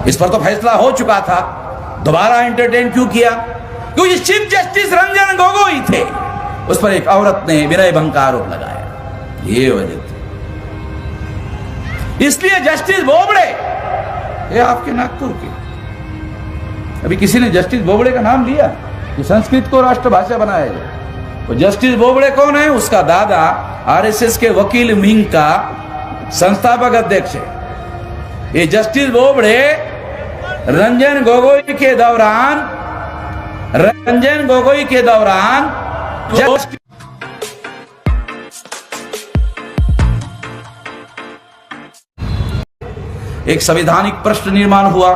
इस पर तो फैसला हो चुका था, दोबारा एंटरटेन क्यों किया? क्योंकि चीफ जस्टिस रंजन गोगोई थे, उस पर एक औरत ने विनय भंग का आरोप लगाया, ये वजह थी। इसलिए जस्टिस बोबड़े, ये आपके नागपुर के, अभी किसी ने जस्टिस बोबड़े का नाम लिया कि संस्कृत को राष्ट्रभाषा बनाया जाए। वो जस्टिस बोबड़े कौन है? उसका दादा आरएसएस के वकील विंग का संस्थापक अध्यक्ष है। ये जस्टिस बोबड़े रंजन गोगोई के दौरान एक संवैधानिक प्रश्न निर्माण हुआ,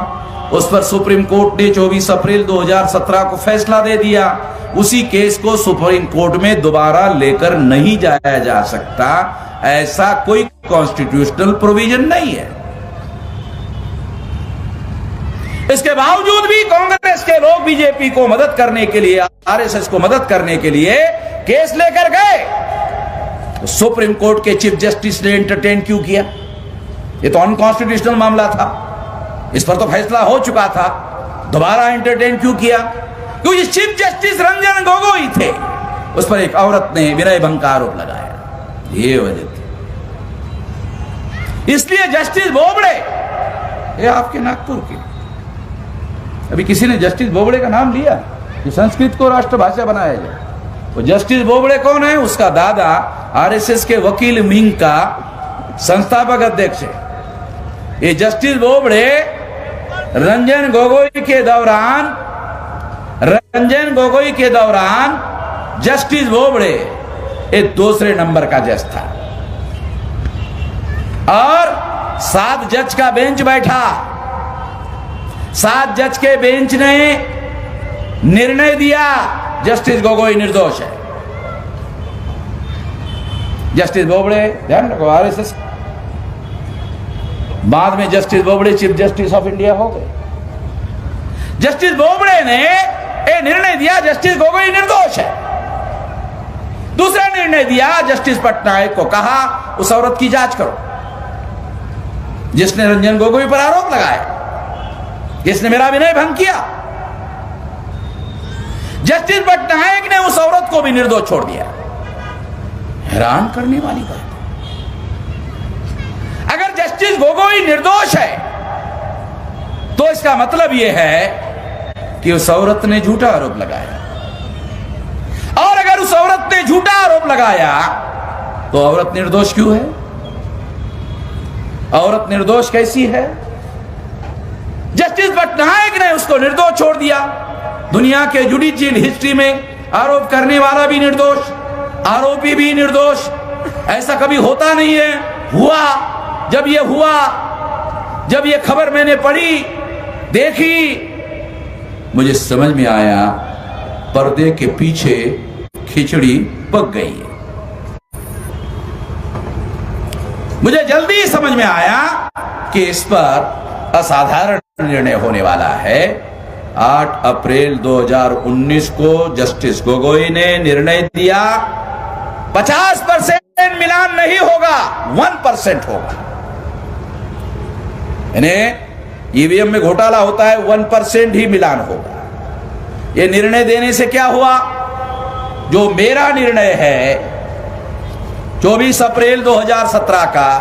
उस पर सुप्रीम कोर्ट ने 24 अप्रैल 2017 को फैसला दे दिया। उसी केस को सुप्रीम कोर्ट में दोबारा लेकर नहीं जाया जा सकता, ऐसा कोई कॉन्स्टिट्यूशनल प्रोविजन नहीं है। इसके बावजूद भी कांग्रेस के लोग बीजेपी को मदद करने के लिए, आरएसएस को मदद करने के लिए केस लेकर गए। तो सुप्रीम कोर्ट के चीफ जस्टिस ने एंटरटेन क्यों किया? ये तो अनकॉन्स्टिट्यूशनल मामला था, इस पर तो फैसला हो चुका था, दोबारा एंटरटेन क्यों किया? क्योंकि चीफ जस्टिस रंजन गोगोई थे, उस पर एक औरत ने विनय भंग का आरोप लगाया, ये वजह थी। इसलिए जस्टिस बोबड़े, ये आपके नागपुर के, अभी किसी ने जस्टिस बोबड़े का नाम लिया कि संस्कृत को राष्ट्रभाषा बनाया जाए। वो जस्टिस बोबड़े कौन है? उसका दादा आरएसएस के वकील विंग का संस्थापक अध्यक्ष है। ये जस्टिस बोबड़े रंजन गोगोई के दौरान जस्टिस बोबड़े एक दूसरे नंबर का जज था और 7 जज का बेंच बैठा। 7 जज के बेंच ने निर्णय दिया जस्टिस गोगोई निर्दोष है। जस्टिस बोबड़े, ध्यान रखो, आरएसएस, बाद में justice Bobde chief justice of India हो गए। जस्टिस बोबड़े ने ये निर्णय दिया जस्टिस गोगोई निर्दोष है। दूसरा निर्णय दिया, जस्टिस पटनायक को कहा उस औरत की जांच करो जिसने रंजन गोगोई पर आरोप लगाया, जिसने मेरा विनय भंग किया। जस्टिस पटनायक ने उस औरत को भी निर्दोष छोड़ दिया। हैरान करने वाली बात। अगर जस्टिस गोगोई निर्दोष है तो इसका मतलब यह है कि उस औरत ने झूठा आरोप लगाया, और अगर उस औरत ने झूठा आरोप लगाया तो औरत निर्दोष क्यों है? औरत निर्दोष कैसी है? जस्टिस पटनायक ने उसको निर्दोष छोड़ दिया। दुनिया के जुडिशियल हिस्ट्री में आरोप करने वाला भी निर्दोष, आरोपी भी निर्दोष, ऐसा कभी होता नहीं है। हुआ, जब ये खबर मैंने पढ़ी, देखी, मुझे समझ में आया पर्दे के पीछे खिचड़ी पक गई है। मुझे जल्दी समझ में आया कि इस पर असाधारण निर्णय होने वाला है। 8 अप्रैल 2019 को जस्टिस गोगोई ने निर्णय दिया 50% मिलान नहीं होगा, 1% होगा। यानी ईवीएम में घोटाला होता है, 1% ही मिलान होगा। यह निर्णय देने से क्या हुआ? जो मेरा निर्णय है 24 अप्रैल 2017 का,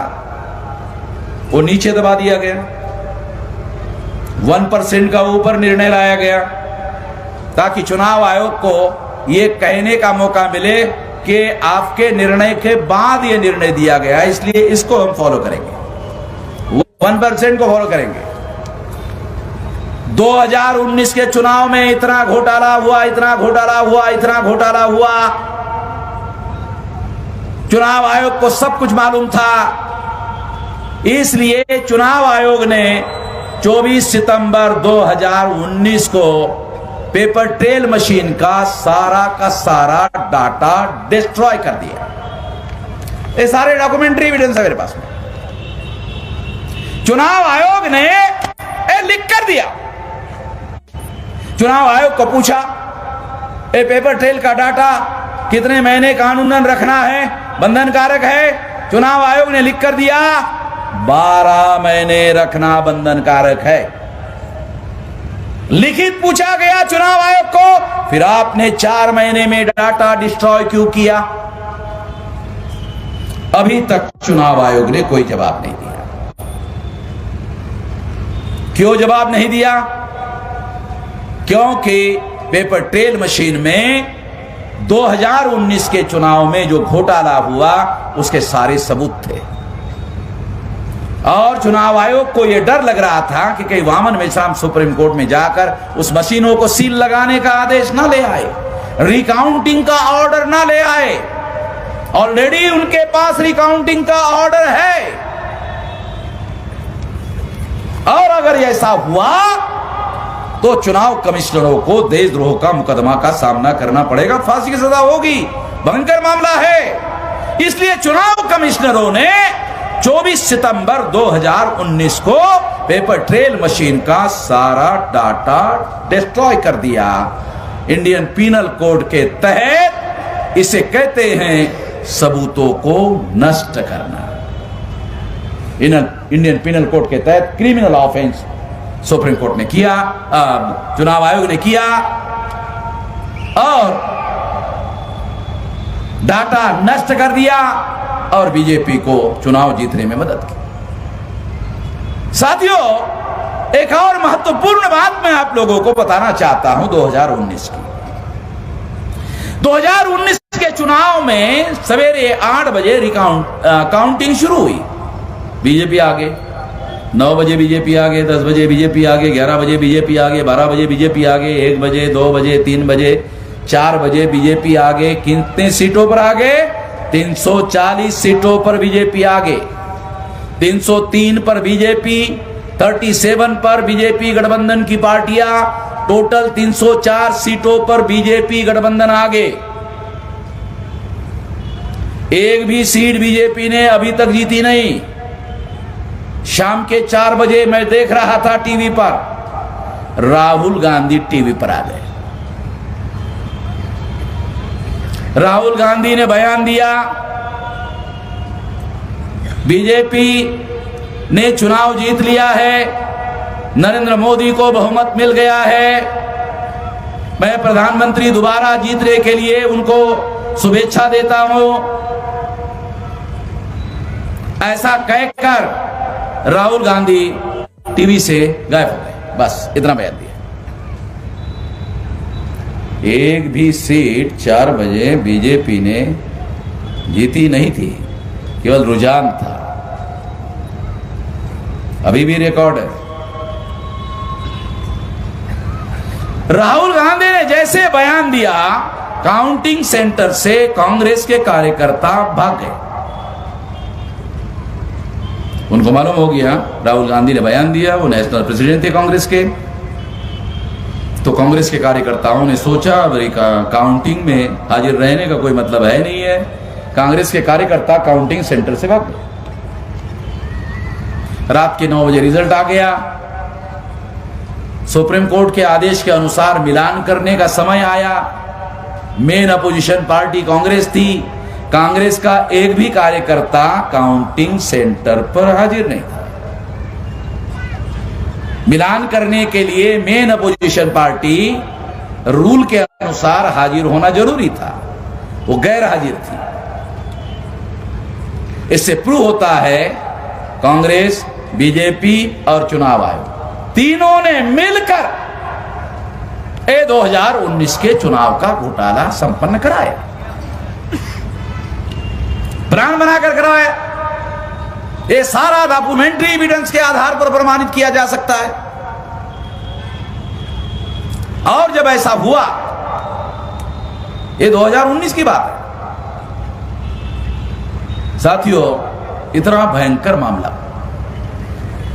वो नीचे दबा दिया गया। 1% का ऊपर निर्णय लाया गया ताकि चुनाव आयोग को यह कहने का मौका मिले कि आपके निर्णय के बाद यह निर्णय दिया गया, इसलिए इसको हम फॉलो करेंगे, 1% को फॉलो करेंगे। 2019 के चुनाव में इतना घोटाला हुआ, इतना घोटाला हुआ, इतना घोटाला हुआ। चुनाव आयोग को सब कुछ मालूम था, इसलिए चुनाव आयोग ने 24 सितंबर 2019 को पेपर ट्रेल मशीन का सारा डाटा डिस्ट्रॉय कर दिया। ये सारे डॉक्यूमेंट्री एविडेंस है मेरे पास में। चुनाव आयोग ने लिख कर दिया। चुनाव आयोग को पूछा ये पेपर ट्रेल का डाटा कितने महीने कानूनन रखना है, बंधनकारक है? चुनाव आयोग ने लिख कर दिया 12 महीने रखना बंधनकारक है। लिखित पूछा गया चुनाव आयोग को, फिर आपने 4 महीने में डाटा डिस्ट्रॉय क्यों किया? अभी तक चुनाव आयोग ने कोई जवाब नहीं दिया। क्यों जवाब नहीं दिया? क्योंकि पेपर ट्रेल मशीन में 2019 के चुनाव में जो घोटाला हुआ उसके सारे सबूत थे, और चुनाव आयोग को यह डर लग रहा था कि कहीं वामन मेश्राम सुप्रीम कोर्ट में जाकर उस मशीनों को सील लगाने का आदेश ना ले आए, रिकाउंटिंग का ऑर्डर ना ले आए। ऑलरेडी उनके पास रिकाउंटिंग का ऑर्डर है, और अगर ऐसा हुआ तो चुनाव कमिश्नरों को देशद्रोह का मुकदमा का सामना करना पड़ेगा, फांसी की सजा होगी, भयंकर मामला है। इसलिए चुनाव कमिश्नरों ने 24 सितंबर 2019 को पेपर ट्रेल मशीन का सारा डाटा डिस्ट्रॉय कर दिया। इंडियन पीनल कोड के तहत इसे कहते हैं सबूतों को नष्ट करना। इंडियन पीनल कोड के तहत क्रिमिनल ऑफेंस सुप्रीम कोर्ट ने किया, चुनाव आयोग ने किया, और डाटा नष्ट कर दिया और बीजेपी को चुनाव जीतने में मदद की। साथियों, एक और महत्वपूर्ण बात मैं आप लोगों को बताना चाहता हूं 2019 की। 2019 के चुनाव में सवेरे 8 बजे काउंटिंग शुरू हुई। बीजेपी आगे, 9 बजे बीजेपी आगे, 10 बजे बीजेपी आगे, 11 बजे बीजेपी आगे, 12 बजे बीजेपी आगे, 1 बजे, 2 बजे, 3 बजे, 4 बजे बीजेपी आगे। कितने सीटों पर आगे? 340 सीटों पर बीजेपी आगे। 303 पर बीजेपी, 37 पर बीजेपी गठबंधन की पार्टियां, टोटल 304 सीटों पर बीजेपी गठबंधन आगे। एक भी सीट बीजेपी ने अभी तक जीती नहीं। शाम के 4 बजे मैं देख रहा था टीवी पर, राहुल गांधी टीवी पर आ गए। राहुल गांधी ने बयान दिया, बीजेपी ने चुनाव जीत लिया है, नरेंद्र मोदी को बहुमत मिल गया है, मैं प्रधानमंत्री दोबारा जीतने के लिए उनको शुभेच्छा देता हूं। ऐसा कहकर राहुल गांधी टीवी से गायब हो गए। बस इतना बयान दिया। एक भी सीट 4 बजे बीजेपी ने जीती नहीं थी, केवल रुझान था। अभी भी रिकॉर्ड है। राहुल गांधी ने जैसे बयान दिया, काउंटिंग सेंटर से कांग्रेस के कार्यकर्ता भाग गए। उनको मालूम हो गया राहुल गांधी ने बयान दिया, वो नेशनल प्रेसिडेंट थे कांग्रेस के। तो कांग्रेस के कार्यकर्ताओं ने सोचा अमेरिका काउंटिंग में हाजिर रहने का कोई मतलब है नहीं है। कांग्रेस के कार्यकर्ता काउंटिंग सेंटर से भाग गए। रात के 9 बजे रिजल्ट आ गया। सुप्रीम कोर्ट के आदेश के अनुसार मिलान करने का समय आया। मेन अपोजिशन पार्टी कांग्रेस थी। कांग्रेस का एक भी कार्यकर्ता काउंटिंग सेंटर पर हाजिर नहीं था। मिलान करने के लिए मेन अपोजिशन पार्टी रूल के अनुसार हाजिर होना जरूरी था, वो गैर हाजिर थी। इससे प्रूव होता है कांग्रेस, बीजेपी और चुनाव आयोग तीनों ने मिलकर 2019 के चुनाव का घोटाला संपन्न कराया, प्लान बनाकर करवाया। ये सारा डॉक्यूमेंट्री एविडेंस के आधार पर प्रमाणित किया जा सकता है। और जब ऐसा हुआ, ये 2019 की बात है साथियों, इतना भयंकर मामला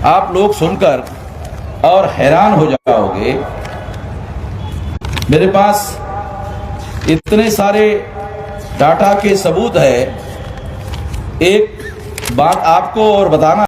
आप लोग सुनकर और हैरान हो जाओगे। मेरे पास इतने सारे डाटा के सबूत है। एक बात आपको और बताना